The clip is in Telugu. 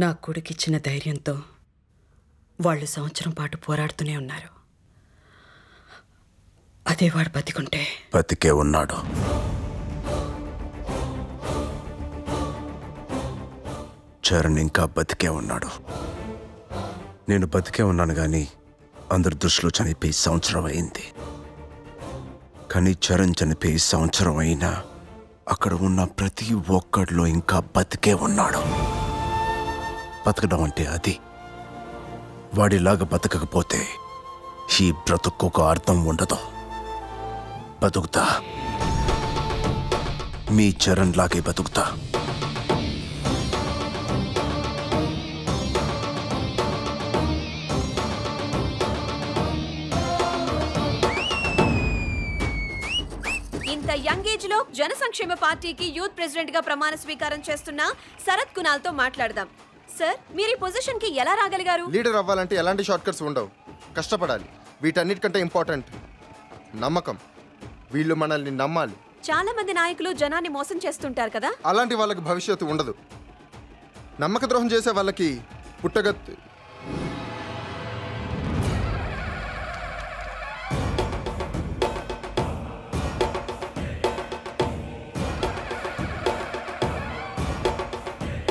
నా కొడుకిచ్చిన ధైర్యంతో వాళ్ళు సంవత్సరం పాటు పోరాడుతూనే ఉన్నారు. అదే వాడు బతికుంటే. బతికే ఉన్నాడు. చరణ్ ఇంకా బతికే ఉన్నాడు. నేను బతికే ఉన్నాను కానీ అందరి దృష్టిలో చనిపోయి సంవత్సరం అయింది. కానీ చరణ్ చనిపోయి సంవత్సరం అయినా అక్కడ ఉన్న ప్రతి ఒక్కడిలో ఇంకా బతికే ఉన్నాడు. బతకడం అంటే అది. వాడిలాగా బతకకపోతే ఈ బ్రతుక్కొక అర్థం ఉండదు. బతుకుతా, మీ చరణ్ లాగే బతుకుతా. ఇంత యంగ్ ఏజ్ లో జన సంక్షేమ పార్టీకి యూత్ ప్రెసిడెంట్ గా ప్రమాణ స్వీకారం చేస్తున్న శరత్ కునాల్ తో మాట్లాడదాం. సార్, మీరు ఈ పొజిషన్ కి ఎలా రాగలిగారు? లీడర్ అవ్వాలంటే ఎలాంటి షార్ట్ కట్స్ ఉండవు. కష్టపడాలి. వీటన్నిటికంటే ఇంపార్టెంట్ నమ్మకం. వీళ్ళు మనల్ని నమ్మాలి. చాలా మంది నాయకులు జనాన్ని మోసం చేస్తుంటారు కదా. అలాంటి వాళ్ళకి భవిష్యత్తు ఉండదు. నమ్మక ద్రోహం చేసే వాళ్ళకి పుట్టగత్తు